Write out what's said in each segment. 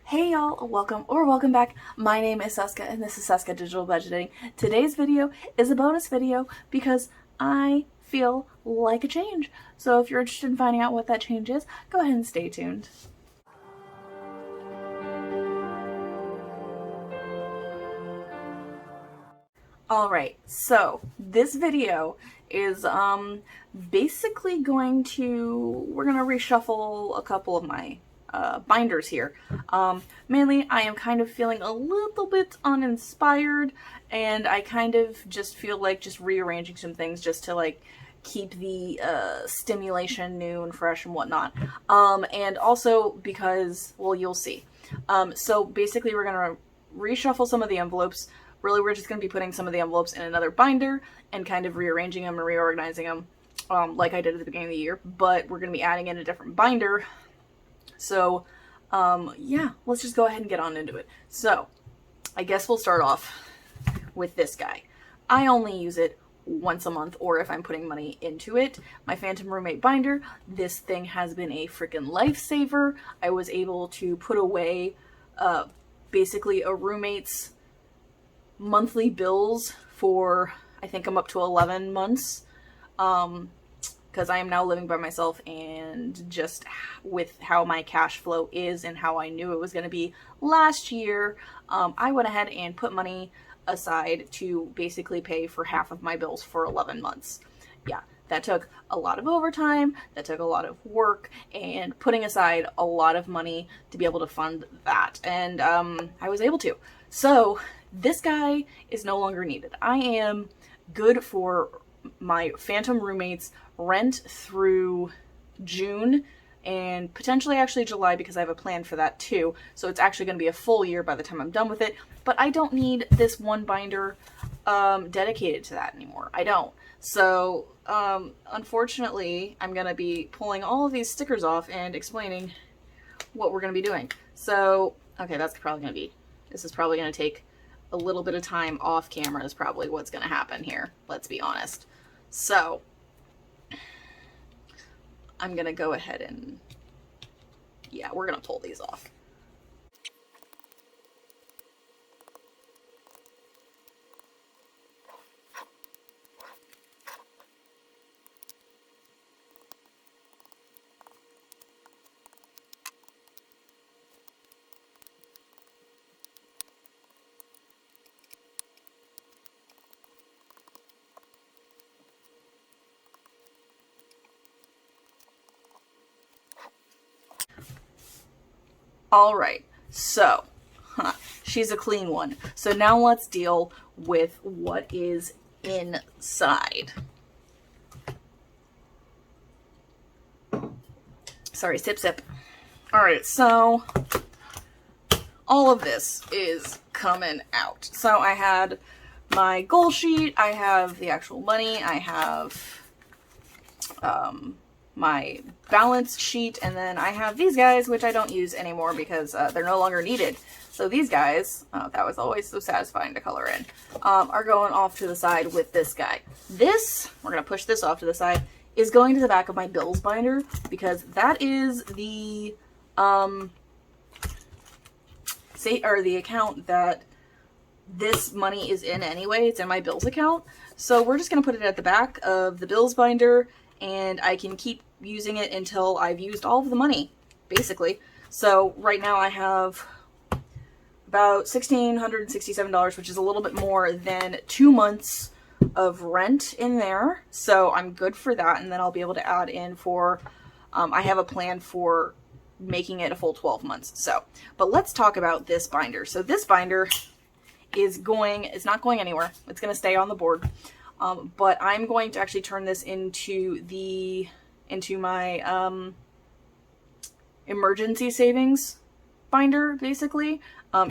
Hey y'all, welcome back. My name is Seska and this is Seska Digital Budgeting. Today's video is a bonus video because I feel like a change. So if you're interested in finding out what that change is, go ahead and stay tuned. Alright, so this video is basically we're gonna reshuffle a couple of my binders here. Mainly I am kind of feeling a little bit uninspired, and I kind of just feel like just rearranging some things just to like keep the stimulation new and fresh and whatnot. And also because, well, you'll see. So basically we're gonna reshuffle some of the envelopes. Really, we're just going to be putting some of the envelopes in another binder and kind of rearranging them and reorganizing them like I did at the beginning of the year, but we're going to be adding in a different binder. So, yeah, let's just go ahead and get on into it. So, I guess we'll start off with this guy. I only use it once a month, or if I'm putting money into it. My Phantom Roommate binder. This thing has been a freaking lifesaver. I was able to put away basically a roommate's monthly bills for, I think I'm up to 11 months, because I am now living by myself, and just with how my cash flow is and how I knew it was going to be last year, I went ahead and put money aside to basically pay for half of my bills for 11 months. Yeah, that took a lot of overtime, that took a lot of work, and putting aside a lot of money to be able to fund that, and I was able to. So this guy is no longer needed. I am good for my Phantom Roommates rent through June and potentially actually July, because I have a plan for that too. So it's actually going to be a full year by the time I'm done with it. But I don't need this one binder dedicated to that anymore. I don't. So unfortunately, I'm going to be pulling all of these stickers off and explaining what we're going to be doing. So, okay, this is probably going to take a little bit of time off camera is probably what's going to happen here. Let's be honest. So I'm going to go ahead and, yeah, we're going to pull these off. Alright, so, she's a clean one. So now let's deal with what is inside. Sorry, sip, sip. Alright, so all of this is coming out. So I had my goal sheet, I have the actual money, I have my balance sheet, and then I have these guys, which I don't use anymore because they're no longer needed. So these guys, that was always so satisfying to color in, are going off to the side with this guy. This, we're going to push this off to the side, is going to the back of my bills binder, because that is the the account that this money is in anyway. It's in my bills account. So we're just going to put it at the back of the bills binder, and I can keep using it until I've used all of the money, basically. So right now I have about $1,667, which is a little bit more than 2 months of rent in there. So I'm good for that, and then I'll be able to add in for, I have a plan for making it a full 12 months. So, but let's talk about this binder. So this binder is not going anywhere. It's going to stay on the board. But I'm going to actually turn this into my emergency savings binder, basically.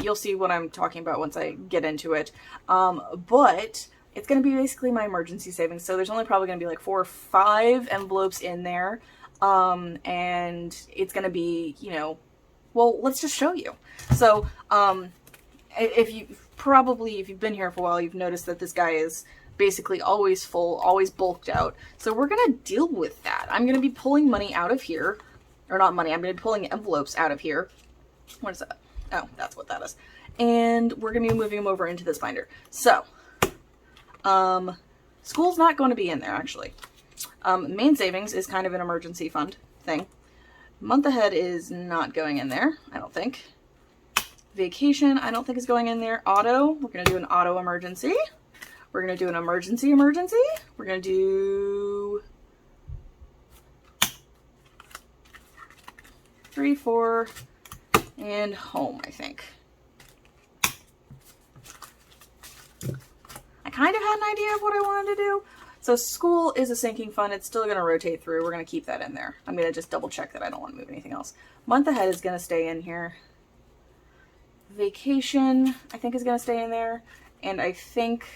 You'll see what I'm talking about once I get into it. But it's going to be basically my emergency savings. So there's only probably going to be like 4 or 5 envelopes in there. And it's going to be, well, let's just show you. So, if you've been here for a while, you've noticed that this guy is basically always full, always bulked out. So we're going to deal with that. I'm going to be pulling money out of here, or not money, I'm going to be pulling envelopes out of here. What is that? Oh, that's what that is. And we're going to be moving them over into this binder. So, school's not going to be in there, actually. Main savings is kind of an emergency fund thing. Month ahead is not going in there, I don't think. Vacation, I don't think is going in there. Auto, we're going to do an auto emergency. We're going to do an emergency. We're going to do 3, 4, and home, I think. I kind of had an idea of what I wanted to do. So school is a sinking fund. It's still going to rotate through. We're going to keep that in there. I'm going to just double check that I don't want to move anything else. Month ahead is going to stay in here. Vacation, I think, is going to stay in there. And I think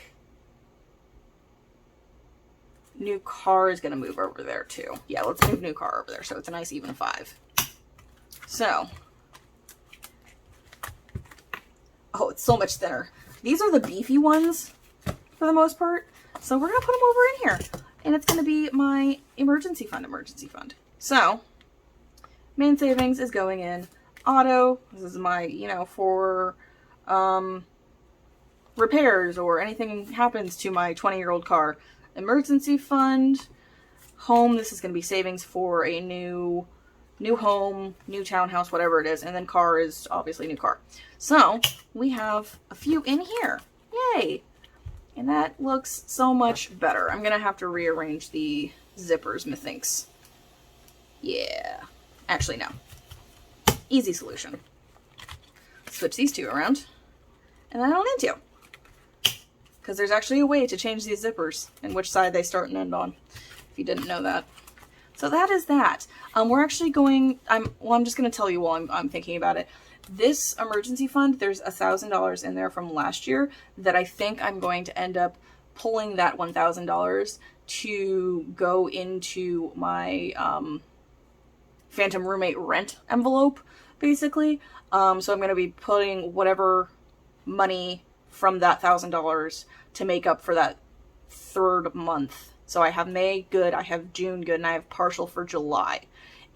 new car is going to move over there too. Yeah, let's move new car over there. So it's a nice even 5. So, oh, it's so much thinner. These are the beefy ones for the most part. So we're going to put them over in here. And it's going to be my emergency fund. So, main savings is going in. Auto, this is my, you know, for repairs or anything happens to my 20-year-old car. Emergency fund. Home, this is going to be savings for a new home, new townhouse, whatever it is. And then car is obviously new car. So, we have a few in here. Yay! And that looks so much better. I'm going to have to rearrange the zippers, methinks. Yeah. Actually, no. Easy solution. Switch these two around. And then I don't need to. Because there's actually a way to change these zippers and which side they start and end on. If you didn't know that. So that is that. We're actually going... I'm just going to tell you while I'm thinking about it. This emergency fund, there's $1,000 in there from last year that I think I'm going to end up pulling that $1,000 to go into my phantom roommate rent envelope, basically. So I'm going to be putting whatever money from that $1,000 to make up for that 3rd month. So I have May good, I have June good, and I have partial for July.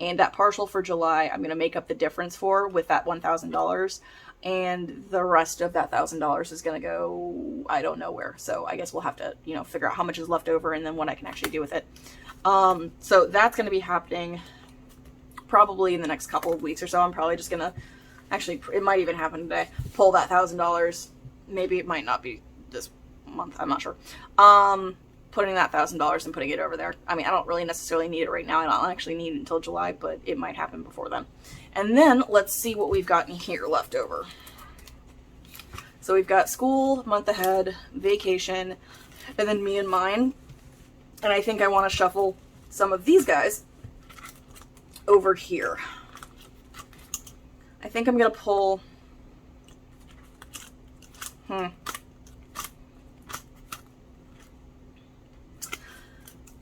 And that partial for July, I'm going to make up the difference for with that $1,000. And the rest of that $1,000 is going to go, I don't know where. So I guess we'll have to, you know, figure out how much is left over and then what I can actually do with it. So that's going to be happening probably in the next couple of weeks or so. I'm probably just going to, actually, it might even happen today, pull that $1,000. Maybe it might not be this month. I'm not sure. Putting that $1,000 and putting it over there. I mean, I don't really necessarily need it right now. I don't actually need it until July, but it might happen before then. And then let's see what we've got in here left over. So we've got school, month ahead, vacation, and then me and mine. And I think I want to shuffle some of these guys over here. I think I'm going to pull...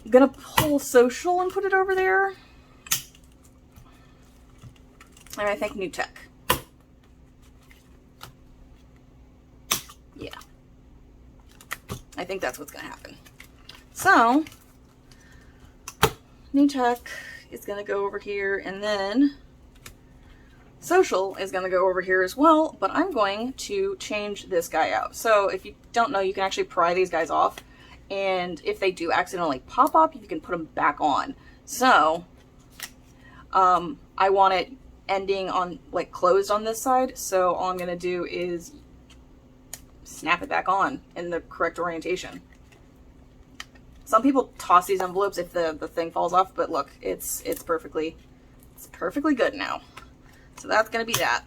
I'm gonna pull social and put it over there. And I think new tech. Yeah. I think that's what's gonna happen. So, new tech is gonna go over here, and then social is gonna go over here as well, but I'm going to change this guy out. So if you don't know, you can actually pry these guys off. And if they do accidentally pop up, you can put them back on. So, I want it ending on, like, closed on this side. So all I'm going to do is snap it back on in the correct orientation. Some people toss these envelopes if the thing falls off, but look, it's perfectly good now. So that's going to be that.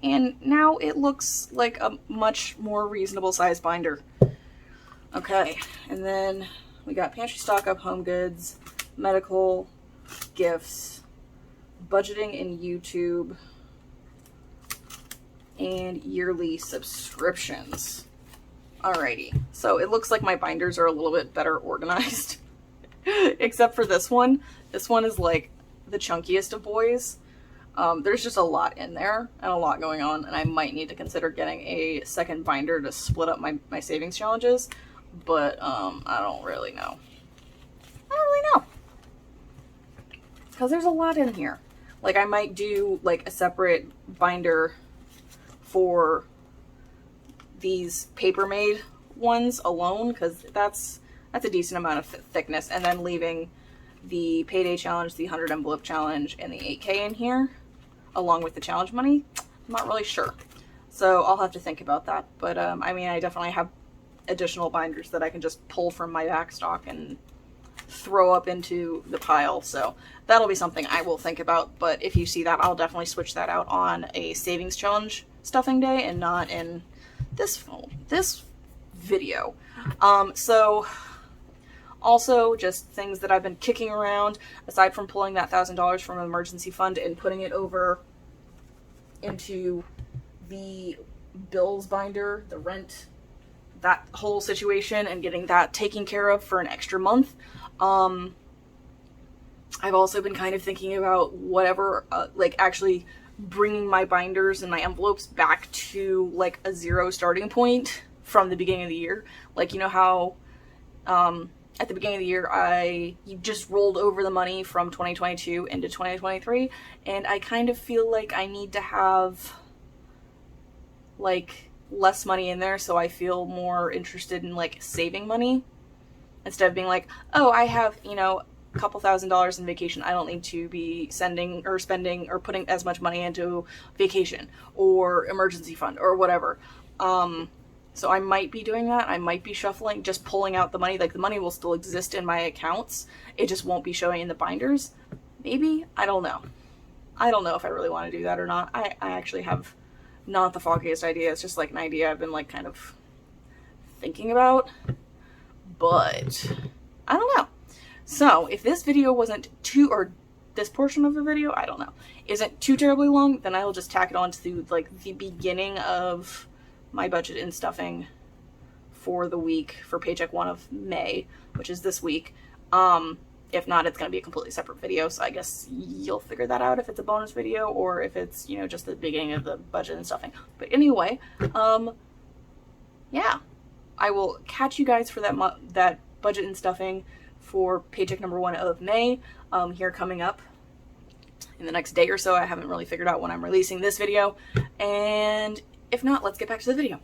And now it looks like a much more reasonable size binder. Okay, and then we got pantry stock up, home goods, medical, gifts, budgeting in YouTube, and yearly subscriptions. Alrighty, so it looks like my binders are a little bit better organized. Except for this one. This one is like the chunkiest of boys. There's just a lot in there and a lot going on, and I might need to consider getting a second binder to split up my savings challenges, but I don't really know. Because there's a lot in here. Like I might do like a separate binder for these paper made ones alone, because that's a decent amount of thickness, and then leaving the payday challenge, the 100 envelope challenge, and the 8K in here along with the challenge money. I'm not really sure, so I'll have to think about that. But I mean, I definitely have additional binders that I can just pull from my back stock and throw up into the pile, so that'll be something I will think about. But if you see that, I'll definitely switch that out on a savings challenge stuffing day and not in this video. So also just things that I've been kicking around, aside from pulling that $1,000 from an emergency fund and putting it over into the bills binder, the rent, that whole situation, and getting that taken care of for an extra month. I've also been kind of thinking about whatever, like actually bringing my binders and my envelopes back to like a zero starting point from the beginning of the year. Like, you know how at the beginning of the year you just rolled over the money from 2022 into 2023, and I kind of feel like I need to have like less money in there, so I feel more interested in like saving money instead of being like, oh, I have, you know, a couple $1,000s in vacation, I don't need to be sending or spending or putting as much money into vacation or emergency fund or whatever. So I might be doing that. I might be shuffling, just pulling out the money. Like the money will still exist in my accounts, it just won't be showing in the binders. Maybe, I don't know. I don't know if I really want to do that or not. I actually have not the foggiest idea. It's just like an idea I've been like kind of thinking about, but I don't know. So if this video wasn't too, or this portion of the video, I don't know, isn't too terribly long, then I will just tack it on to like the beginning of my budget and stuffing for the week for paycheck 1 of May, which is this week. If not, it's going to be a completely separate video, so I guess you'll figure that out if it's a bonus video or if it's, you know, just the beginning of the budget and stuffing. But anyway, yeah, I will catch you guys for that budget and stuffing for paycheck number 1 of May, here coming up in the next day or so. I haven't really figured out when I'm releasing this video, and if not, let's get back to the video.